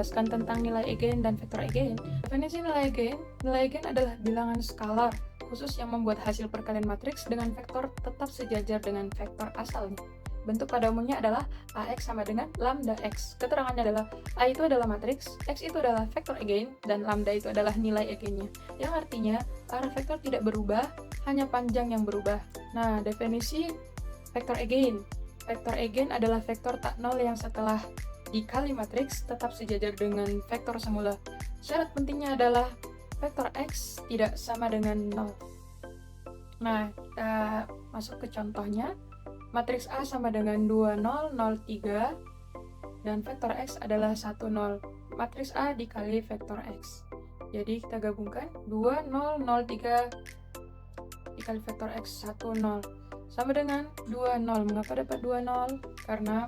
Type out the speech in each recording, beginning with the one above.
menjelaskan tentang nilai eigen dan vektor eigen. Definisi nilai eigen adalah bilangan skalar khusus yang membuat hasil perkalian matriks dengan vektor tetap sejajar dengan vektor asalnya. Bentuk pada umumnya adalah AX sama dengan lambda X. Keterangannya adalah A itu adalah matriks, X itu adalah vektor eigen, dan lambda itu adalah nilai eigennya. Yang artinya, arah vektor tidak berubah, hanya panjang yang berubah. Nah, definisi vektor eigen. Vektor eigen adalah vektor tak nol yang setelah dikali matriks tetap sejajar dengan vektor semula. Syarat pentingnya adalah vektor X tidak sama dengan 0. Nah, kita masuk ke contohnya. Matriks A sama dengan 2, 0, 0, 3, dan vektor X adalah 1, 0. Matriks A dikali vektor X. Jadi kita gabungkan 2, 0, 0, 3 dikali vektor X 1, 0. Sama dengan 2, 0. Mengapa dapat 2, 0? Karena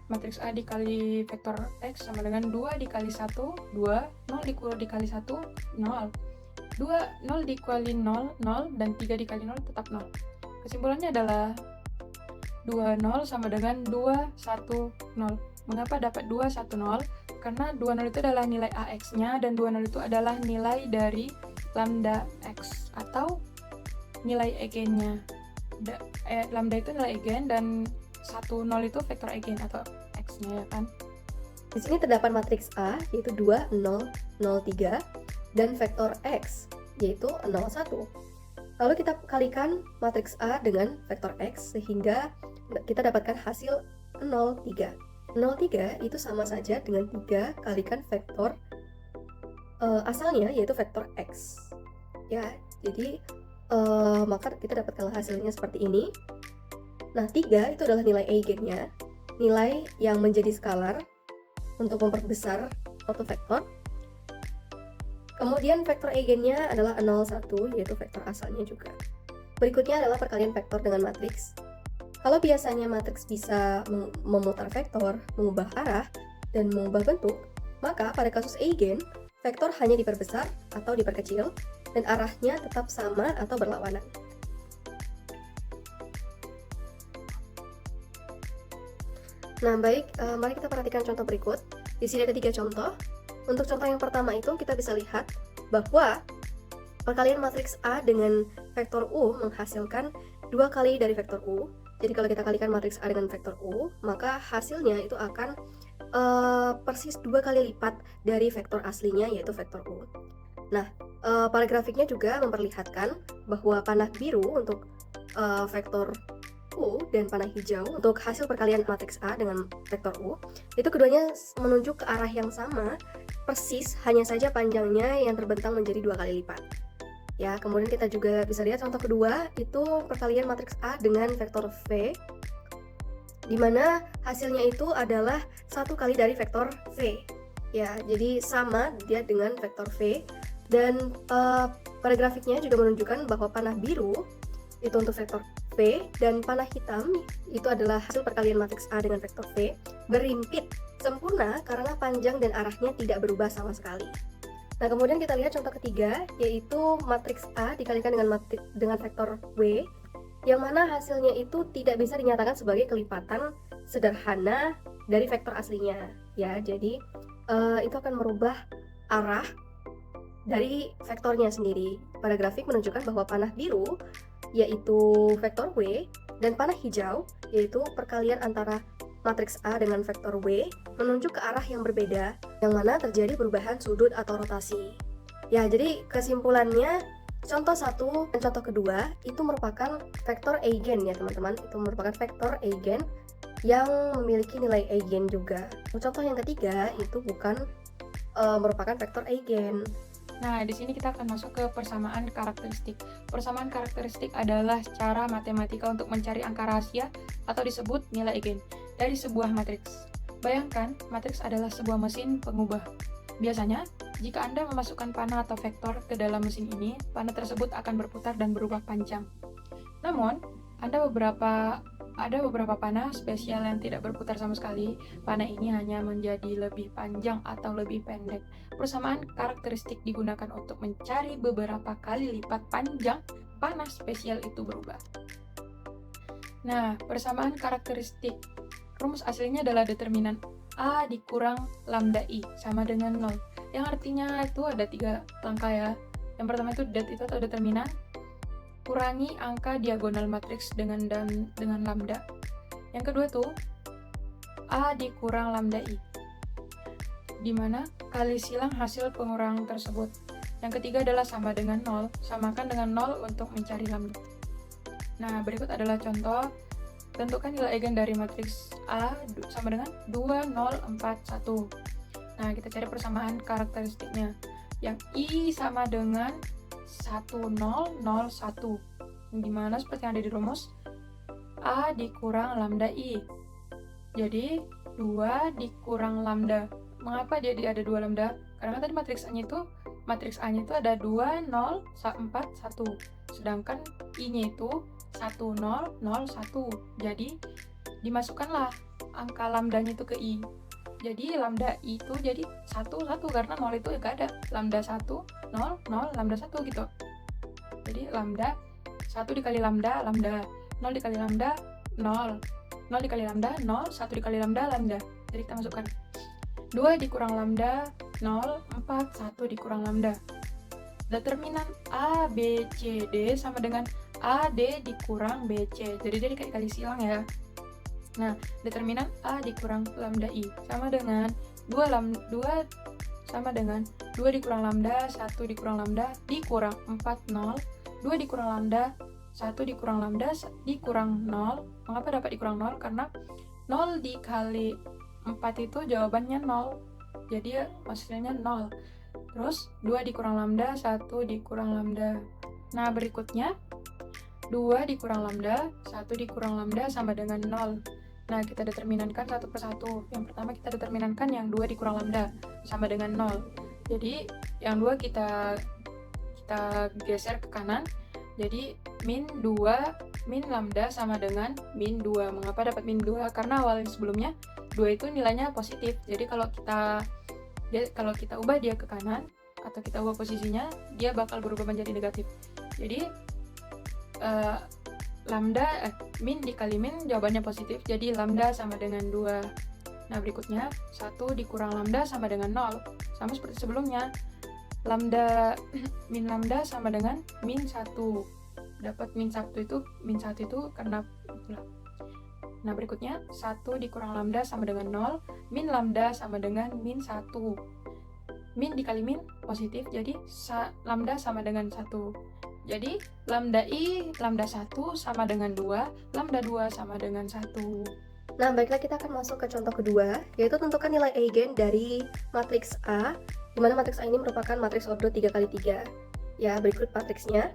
matriks A dikali vektor X sama dengan 2 dikali 1, 2, 0 dikali 1, 0. 2, 0 dikali 0, 0, dan 3 dikali 0 tetap 0. Kesimpulannya adalah 2, 0 sama dengan 2, 1, 0. Mengapa dapat 2, 1, 0? Karena 2, 0 itu adalah nilai AX-nya, dan 2, 0 itu adalah nilai dari lambda X, atau nilai eigennya. Lambda itu nilai eigen, dan 1, 0 itu vektor eigen atau X-nya, ya kan? Di sini terdapat matriks A, yaitu 2, 0, 0, 3, dan vektor X, yaitu 0, 1. Lalu kita kalikan matriks A dengan vektor X, sehingga kita dapatkan hasil 0, 3. 0, 3 itu sama saja dengan 3 kalikan vektor asalnya, yaitu vektor X. Ya, jadi maka kita dapatkan hasilnya seperti ini. Nah, 3 itu adalah nilai eigennya, nilai yang menjadi skalar untuk memperbesar suatu vektor. Kemudian vektor eigennya adalah 0, 1, yaitu vektor asalnya juga. Berikutnya adalah perkalian vektor dengan matriks. Kalau biasanya matriks bisa memutar vektor, mengubah arah, dan mengubah bentuk, maka pada kasus eigen, vektor hanya diperbesar atau diperkecil, dan arahnya tetap sama atau berlawanan. Nah, baik, mari kita perhatikan contoh berikut. Di sini ada 3 contoh. Untuk contoh yang pertama itu kita bisa lihat bahwa perkalian matriks A dengan vektor U menghasilkan 2 kali dari vektor U. Jadi kalau kita kalikan matriks A dengan vektor U, maka hasilnya itu akan persis 2 kali lipat dari vektor aslinya, yaitu vektor U. Nah, pada grafiknya juga memperlihatkan bahwa panah biru untuk vektor U dan panah hijau untuk hasil perkalian matriks A dengan vektor U, itu keduanya menunjuk ke arah yang sama, persis, hanya saja panjangnya yang terbentang menjadi 2 kali lipat. Ya, kemudian kita juga bisa lihat contoh kedua, itu perkalian matriks A dengan vektor V, di mana hasilnya itu adalah 1 kali dari vektor V. Ya, jadi sama dia dengan vektor V, dan pada grafiknya juga menunjukkan bahwa panah biru itu untuk vektor V, dan panah hitam itu adalah hasil perkalian matriks A dengan vektor V berimpit sempurna karena panjang dan arahnya tidak berubah sama sekali. Nah, kemudian kita lihat contoh ketiga, yaitu matriks A dikalikan dengan vektor W, yang mana hasilnya itu tidak bisa dinyatakan sebagai kelipatan sederhana dari vektor aslinya. Ya, jadi itu akan merubah arah dari vektornya sendiri. Pada grafik menunjukkan bahwa panah biru yaitu vektor W, dan panah hijau yaitu perkalian antara matriks A dengan vektor W menunjuk ke arah yang berbeda, yang mana terjadi perubahan sudut atau rotasi. Ya, jadi kesimpulannya contoh 1 dan contoh kedua itu merupakan vektor eigen ya teman-teman, itu merupakan vektor eigen yang memiliki nilai eigen juga. Contoh yang ketiga itu bukan merupakan vektor eigen. Nah, di sini kita akan masuk ke persamaan karakteristik. Persamaan karakteristik adalah cara matematika untuk mencari angka rahasia atau disebut nilai eigen dari sebuah matriks. Bayangkan, matriks adalah sebuah mesin pengubah. Biasanya, jika Anda memasukkan panah atau vektor ke dalam mesin ini, panah tersebut akan berputar dan berubah panjang. Namun, ada beberapa panah spesial yang tidak berputar sama sekali. Panah ini hanya menjadi lebih panjang atau lebih pendek. Persamaan karakteristik digunakan untuk mencari beberapa kali lipat panjang panah spesial itu berubah. Nah, persamaan karakteristik. Rumus aslinya adalah determinan A dikurang lambda I sama dengan 0. Yang artinya itu ada 3 langkah ya. Yang pertama itu det itu atau determinan. Kurangi angka diagonal matriks dengan lambda. Yang kedua tuh A dikurang lambda I, di mana kali silang hasil pengurangan tersebut. Yang ketiga adalah sama dengan 0, samakan dengan 0 untuk mencari lambda. Nah, berikut adalah contoh. Tentukan nilai eigen dari matriks A sama dengan 2, 0, 4, 1. Nah, kita cari persamaan karakteristiknya. Yang I sama dengan 1, 0, 0, 1. Dimana seperti yang ada di rumus, A dikurang lambda I. Jadi, 2 dikurang lambda. Mengapa dia ada 2 lambda? Karena tadi matriks A-nya itu ada 2, 0, 4, 1. Sedangkan I-nya itu 1, 0, 0, 1. Jadi, dimasukkanlah angka lambdanya itu ke I. Jadi, lambda I itu jadi 1, 1 karena 0 itu gak ada. Lambda 1, 0, 0, lambda 1 gitu. Jadi, lambda 1 dikali lambda, lambda. 0 dikali lambda, 0. 0 dikali lambda, 0. 1 dikali lambda, lambda. Jadi, kita masukkan 2 dikurang lambda, 0, 4, 1 dikurang lambda. Determinan A, B, C, D sama dengan AD dikurang BC. Jadi dia dikali silang ya. Nah, determinan A dikurang lambda I sama dengan 2 sama dengan 2 dikurang lambda, 1 dikurang lambda, dikurang 4, 0. 2 dikurang lambda, 1 dikurang lambda, dikurang 0. Mengapa dapat dikurang 0? Karena 0 dikali 4 itu jawabannya 0. Jadi maksudnya 0. Terus 2 dikurang lambda, 1 dikurang lambda. Nah, berikutnya 2 dikurang lambda, 1 dikurang lambda sama dengan 0. Nah, kita determinankan satu persatu. Yang pertama kita determinankan yang 2 dikurang lambda sama dengan 0. Jadi, yang 2 kita geser ke kanan. Jadi, min 2 min lambda sama dengan min 2. Mengapa dapat min 2? Karena awalnya sebelumnya 2 itu nilainya positif. Jadi, kalau kita ubah dia ke kanan atau kita ubah posisinya, dia bakal berubah menjadi negatif. Jadi, min dikali min jawabannya positif, jadi lambda sama dengan 2. Nah, berikutnya 1 dikurang lambda sama dengan 0, sama seperti sebelumnya. Min lambda sama dengan min 1. Dapat min 1 itu karena itulah. Nah, berikutnya 1 dikurang lambda sama dengan 0, min lambda sama dengan min 1. Min dikali min positif, jadi lambda sama dengan 1. Jadi, lambda I, lambda 1 sama dengan 2, lambda 2 sama dengan 1. Nah, baiklah, kita akan masuk ke contoh kedua, yaitu tentukan nilai eigen dari matriks A, di mana matriks A ini merupakan matriks ordo 3x3. Ya, berikut matriksnya.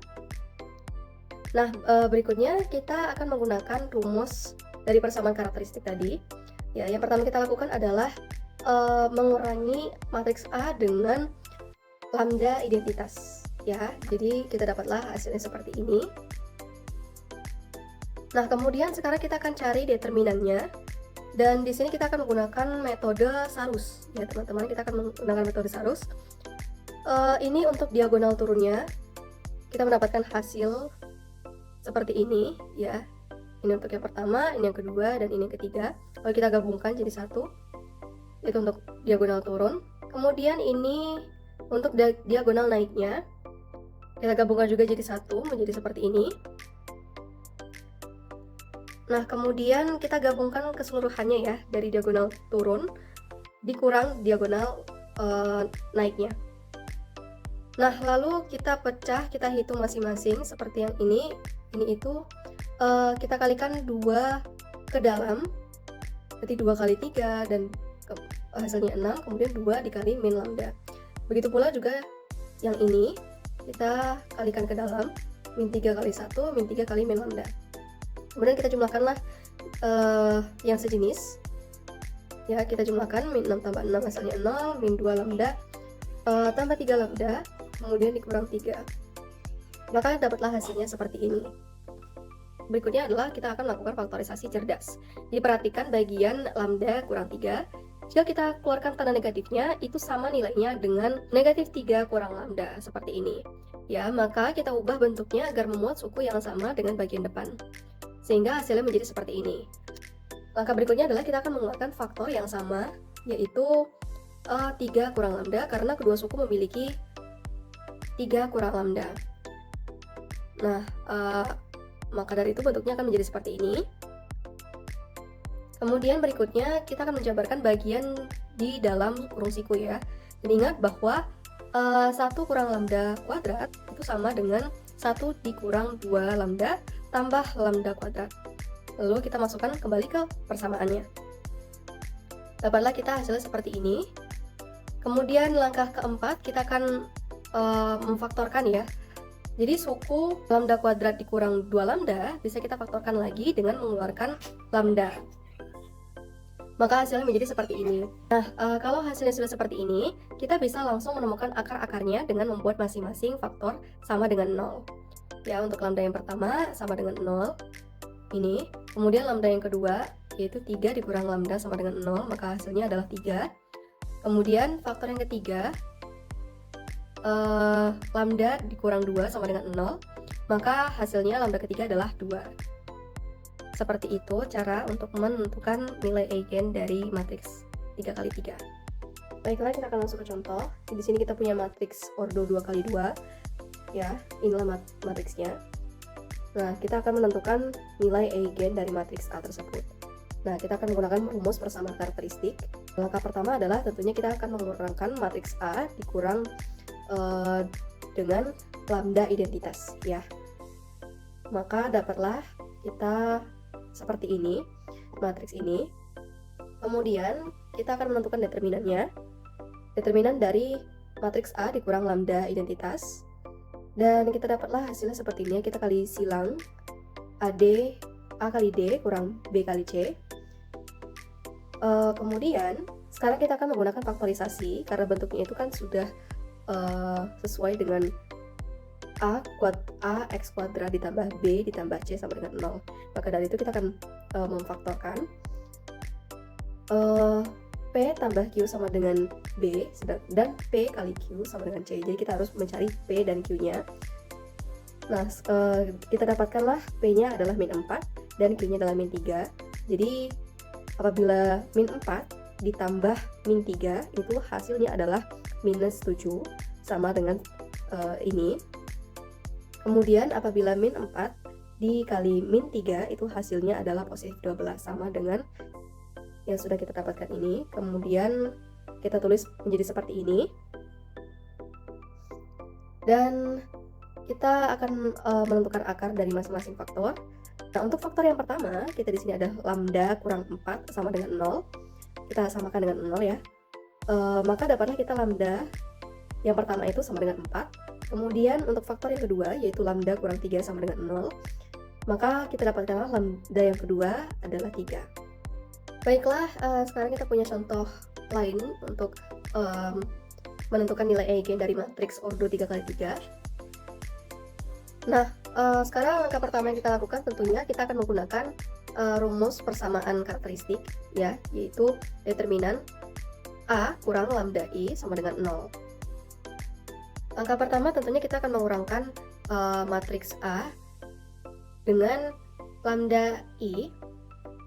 Nah, berikutnya kita akan menggunakan rumus dari persamaan karakteristik tadi. Ya, yang pertama kita lakukan adalah mengurangi matriks A dengan lambda identitas. Ya, jadi kita dapatlah hasilnya seperti ini. Nah, kemudian sekarang kita akan cari determinannya, dan di sini kita akan menggunakan metode Sarus. Ya, teman-teman, kita akan menggunakan metode Sarus. Ini untuk diagonal turunnya, kita mendapatkan hasil seperti ini. Ya, ini untuk yang pertama, ini yang kedua, dan ini yang ketiga. Kalau kita gabungkan jadi satu, itu untuk diagonal turun. Kemudian ini untuk diagonal naiknya. Kita gabungkan juga jadi satu, menjadi seperti ini. Nah, kemudian kita gabungkan keseluruhannya ya, dari diagonal turun dikurang diagonal naiknya. Nah, lalu kita pecah, kita hitung masing-masing seperti yang ini itu kita kalikan 2 ke dalam, berarti 2 kali 3 dan hasilnya 6, kemudian 2 dikali min lambda. Begitu pula juga yang ini, kita kalikan ke dalam, min 3 kali 1, min 3 kali min lambda. Kemudian kita jumlahkanlah yang sejenis. Ya, kita jumlahkan min 6 tambah 6 hasilnya 0, min 2 lambda tambah 3 lambda, kemudian dikurang 3. Maka dapatlah hasilnya seperti ini. Berikutnya adalah kita akan melakukan faktorisasi cerdas. Jadi perhatikan bagian lambda kurang 3. Jika kita keluarkan tanda negatifnya, itu sama nilainya dengan negatif 3 kurang lambda, seperti ini. Ya, maka kita ubah bentuknya agar memuat suku yang sama dengan bagian depan, sehingga hasilnya menjadi seperti ini. Langkah berikutnya adalah kita akan mengeluarkan faktor yang sama yaitu 3 kurang lambda, karena kedua suku memiliki 3 kurang lambda. Nah, maka dari itu bentuknya akan menjadi seperti ini. Kemudian berikutnya kita akan menjabarkan bagian di dalam kurung siku ya. Dan ingat bahwa 1 kurang lambda kuadrat itu sama dengan 1 dikurang 2 lambda tambah lambda kuadrat. Lalu kita masukkan kembali ke persamaannya. Dapatlah kita hasilnya seperti ini. Kemudian langkah keempat kita akan memfaktorkan ya. Jadi suku lambda kuadrat dikurang 2 lambda bisa kita faktorkan lagi dengan mengeluarkan lambda. Maka hasilnya menjadi seperti ini. Nah, kalau hasilnya sudah seperti ini, kita bisa langsung menemukan akar-akarnya dengan membuat masing-masing faktor sama dengan 0. Ya, untuk lambda yang pertama sama dengan 0. Ini. Kemudian lambda yang kedua, yaitu 3 dikurang lambda sama dengan 0, maka hasilnya adalah 3. Kemudian faktor yang ketiga, lambda dikurang 2 sama dengan 0, maka hasilnya lambda ketiga adalah 2. Seperti itu cara untuk menentukan nilai eigen dari matriks 3x3. Baiklah, kita akan langsung ke contoh. Di sini kita punya matriks ordo 2x2. Ya, inilah matriksnya. Nah, kita akan menentukan nilai eigen dari matriks A tersebut. Nah, kita akan menggunakan rumus persamaan karakteristik. Langkah pertama adalah tentunya kita akan mengurangkan matriks A dikurang dengan lambda identitas ya. Maka dapatlah kita seperti ini, matriks ini. Kemudian kita akan menentukan determinannya. Determinan dari matriks A dikurang lambda identitas. Dan kita dapatlah hasilnya seperti ini. Kita kali silang A kali D kurang B kali C. Kemudian sekarang kita akan menggunakan faktorisasi karena bentuknya itu kan sudah sesuai dengan A X kuadrat ditambah B ditambah C sama dengan 0. Maka dari itu kita akan memfaktorkan P tambah Q sama dengan B dan P kali Q sama dengan C. Jadi kita harus mencari P dan Q-nya. Nah, kita dapatkanlah P-nya adalah min 4 dan Q-nya adalah min 3. Jadi apabila min 4 ditambah min 3 itu hasilnya adalah minus 7 sama dengan ini. Kemudian apabila min 4 dikali min 3 itu hasilnya adalah positif 12 sama dengan yang sudah kita dapatkan ini. Kemudian kita tulis menjadi seperti ini. Dan kita akan menentukan akar dari masing-masing faktor. Nah, untuk faktor yang pertama, kita di sini ada lambda kurang 4 sama dengan 0. Kita samakan dengan 0 ya. Maka dapatlah kita lambda yang pertama itu sama dengan 4. Kemudian untuk faktor yang kedua, yaitu lambda kurang 3 sama dengan 0, maka kita dapatkanlah lambda yang kedua adalah 3. Baiklah, sekarang kita punya contoh lain untuk menentukan nilai eigen dari matriks ordo 3x3. Nah, sekarang langkah pertama yang kita lakukan tentunya kita akan menggunakan rumus persamaan karakteristik ya, yaitu determinan A kurang lambda I sama dengan 0. Langkah pertama tentunya kita akan mengurangkan matriks A dengan lambda I,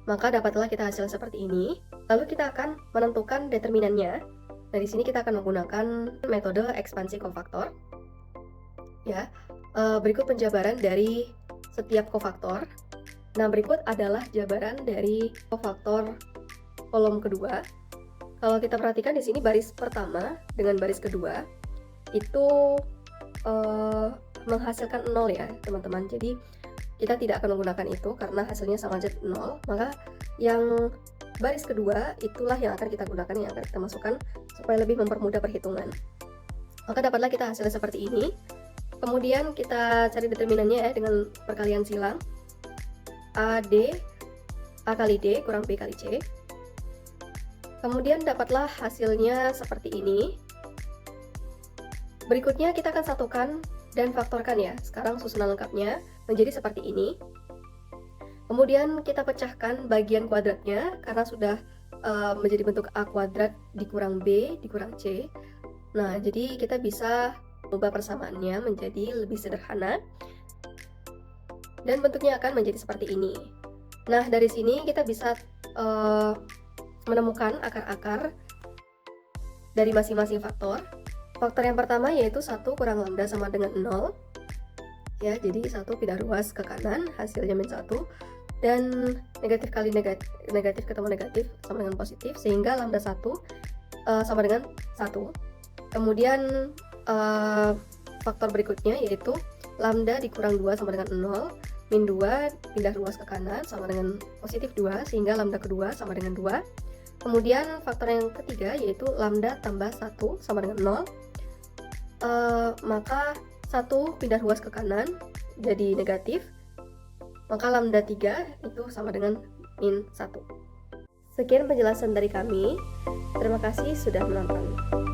maka dapatlah kita hasil seperti ini. Lalu kita akan menentukan determinannya. Nah, di sini kita akan menggunakan metode ekspansi kofaktor. Ya, berikut penjabaran dari setiap kofaktor. Nah, berikut adalah jabaran dari kofaktor kolom kedua. Kalau kita perhatikan di sini baris pertama dengan baris kedua itu menghasilkan 0 ya, teman-teman. Jadi kita tidak akan menggunakan itu karena hasilnya sama aja 0. Maka yang baris kedua itulah yang akan kita gunakan, yang akan kita masukkan supaya lebih mempermudah perhitungan. Maka dapatlah kita hasilnya seperti ini. Kemudian kita cari determinannya ya dengan perkalian silang. A kali D kurang B kali C. Kemudian dapatlah hasilnya seperti ini. Berikutnya kita akan satukan dan faktorkan ya. Sekarang susunan lengkapnya menjadi seperti ini. Kemudian kita pecahkan bagian kuadratnya karena sudah menjadi bentuk A kuadrat dikurang B dikurang C. Nah, jadi kita bisa mengubah persamaannya menjadi lebih sederhana. Dan bentuknya akan menjadi seperti ini. Nah, dari sini kita bisa menemukan akar-akar dari masing-masing faktor. Faktor yang pertama yaitu 1 kurang lambda sama dengan 0. Ya, jadi 1 pindah ruas ke kanan, hasilnya min 1. Dan negatif kali negatif ketemu negatif sama dengan positif, sehingga lambda 1 sama dengan 1. Kemudian faktor berikutnya yaitu lambda dikurang 2 sama dengan 0, min 2 pindah ruas ke kanan sama dengan positif 2, sehingga lambda kedua sama dengan 2. Kemudian faktor yang ketiga yaitu lambda tambah 1 sama dengan 0. Maka 1 pindah ruas ke kanan jadi negatif, maka lambda 3 itu sama dengan min 1. Sekian penjelasan dari kami. Terima kasih sudah menonton.